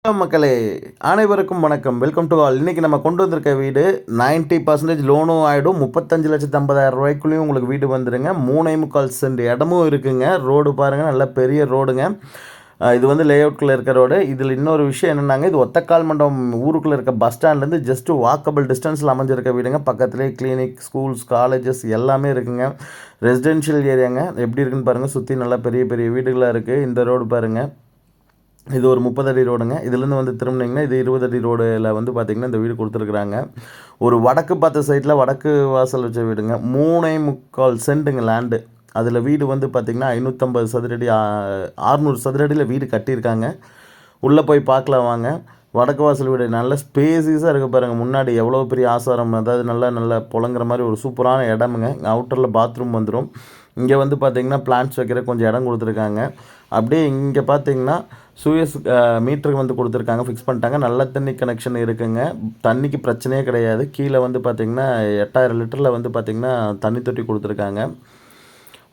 மக்களே, அனைவருக்கும் வணக்கம். Welcome to all. இன்றைக்கி நம்ம கொண்டு வந்திருக்க வீடு 90% லோனும் ஆகிடும். 35,50,000 ரூபாய்க்குள்ளேயும் உங்களுக்கு வீடு வந்துடுங்க. 3.25 சென்ட் இடமும் இருக்குங்க. ரோடு பாருங்கள், நல்ல பெரிய ரோடுங்க. இது வந்து லேஅவுட்குள்ளே இருக்க ரோடு. இதில் இன்னொரு விஷயம் என்னென்னாங்க, இது ஒத்தக்கால் மண்டபம் ஊருக்குள்ளே இருக்க பஸ் ஸ்டாண்ட்லேருந்து ஜஸ்ட் வாக்கபிள் டிஸ்டன்ஸில் அமைஞ்சிருக்க வீடுங்க. பக்கத்துலேயே கிளினிக், ஸ்கூல்ஸ், காலேஜஸ் எல்லாமே இருக்குங்க. ரெசிடென்ஷியல் ஏரியாங்க. எப்படி இருக்குன்னு பாருங்கள். சுற்றி நல்லா பெரிய பெரிய வீடுகளாக இருக்குது. இந்த ரோடு பாருங்கள், இது ஒரு 30 அடி ரோடுங்க. இதுலேருந்து வந்து திரும்பினீங்கன்னா இது 20 அடி ரோடில் வந்து பார்த்திங்கன்னா இந்த வீடு கொடுத்துருக்குறாங்க. ஒரு வடக்கு பார்த்த சைட்டில் வடக்கு வாசல் வச்ச வீடுங்க. 3.25 சென்ட்டுங்க லேண்டு. அதில் வீடு வந்து பார்த்திங்கன்னா 550 சதுரடி 600 சதுரடியில் வீடு கட்டியிருக்காங்க. உள்ளே போய் பார்க்கலாம் வாங்க. வடக்கு வாசல் வீடு நல்ல ஸ்பேசிஸாக இருக்குது பாருங்கள். முன்னாடி எவ்வளோ பெரிய ஆசாரம், அதாவது நல்லா புழங்குற மாதிரி ஒரு சூப்பரான இடமுங்க. அவுட்டரில் பாத்ரூம் வந்துடும். இங்கே வந்து பார்த்திங்கன்னா பிளான்ட்ஸ் வைக்கிற கொஞ்சம் இடம் கொடுத்துருக்காங்க. அப்படியே இங்கே பார்த்திங்கன்னா சூயஸ் மீட்டருக்கு வந்து கொடுத்துருக்காங்க, ஃபிக்ஸ் பண்ணிட்டாங்க. நல்ல தண்ணி கனெக்ஷன் இருக்குங்க. தண்ணிக்கு பிரச்சனையே கிடையாது. கீழே வந்து பார்த்திங்கன்னா 8000 லிட்டரில் வந்து பார்த்திங்கன்னா தண்ணி தொட்டி கொடுத்துருக்காங்க.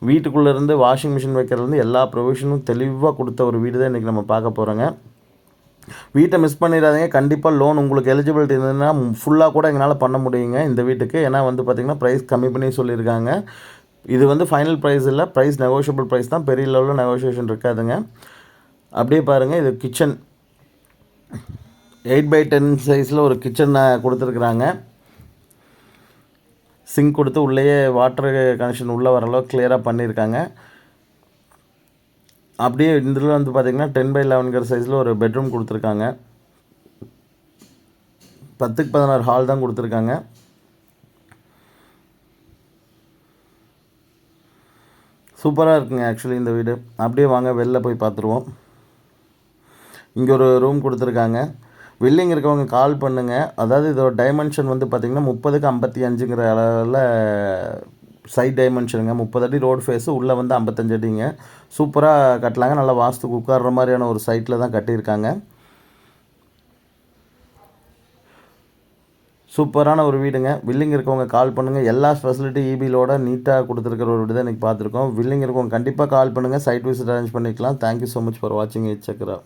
வீட்டுக்குள்ளேருந்து வாஷிங் மிஷின் வைக்கிறதுலேருந்து எல்லா ப்ரொவிஷனும் தெளிவாக கொடுத்த ஒரு வீடு தான் இன்றைக்கி நம்ம பார்க்க போகிறோங்க. வீட்டை மிஸ் பண்ணிடாதீங்க. கண்டிப்பாக லோன் உங்களுக்கு எலிஜிபிலிட்டி இருந்ததுன்னா ஃபுல்லாக கூட எங்களால் பண்ண முடியுங்க இந்த வீட்டுக்கு. ஏன்னா வந்து பார்த்திங்கன்னா ப்ரைஸ் கம்மி பண்ணி சொல்லியிருக்காங்க. இது வந்து ஃபைனல் ப்ரைஸ் இல்லை, ப்ரைஸ் நெகோஷியபிள் ப்ரைஸ் தான். பெரிய லெவலில் நெகோஷியேஷன் இருக்காதுங்க. அப்படியே பாருங்கள், இது கிச்சன் 8x10 சைஸில் ஒரு கிச்சன் கொடுத்துருக்குறாங்க. சிங்க் கொடுத்து உள்ளேயே வாட்டர் கனெக்ஷன் உள்ளே வர அளவுக்கு கிளியராக பண்ணியிருக்காங்க. அப்படியே இதில் வந்து பார்த்திங்கன்னா 10x11 சைஸில் ஒரு பெட்ரூம் கொடுத்துருக்காங்க. 10க்கு 16 ஹால் தான் கொடுத்துருக்காங்க. சூப்பராக இருக்குங்க ஆக்சுவலி இந்த வீடு. அப்படியே வாங்க வெளில போய் பார்த்துருவோம். இங்கே ஒரு ரூம் கொடுத்துருக்காங்க. வில்லிங் இருக்கவங்க கால் பண்ணுங்கள். அதாவது இதோட டைமென்ஷன் வந்து பார்த்திங்கன்னா 30க்கு 55ங்கிற அளவில் சைட் டைமென்ஷனுங்க. 30 அடி ரோடு ஃபேஸு, உள்ளே வந்து 55 அடிங்க. சூப்பராக கட்டலாங்க. நல்லா வாஸ்துக்கு உட்கார்ற மாதிரியான ஒரு சைட்டில் தான் கட்டியிருக்காங்க. சூப்பரான ஒரு வீடுங்க. வில்லிங் இருக்கவங்க கால் பண்ணுங்கள். எல்லா ஃபெசிலிட்டி இபிலோட நீட்டாக கொடுத்துருக்கிற ஒரு வீடு தான் இன்றைக்கி பார்த்துருக்கோம். வில்லிங் இருக்கவங்க கண்டிப்பாக கால் பண்ணுங்கள். சைட் விசிட் அரேஞ்ச் பண்ணிக்கலாம். தேங்க்யூ ஸோ மச் ஃபார் வாட்சிங். இட் சக்ரா.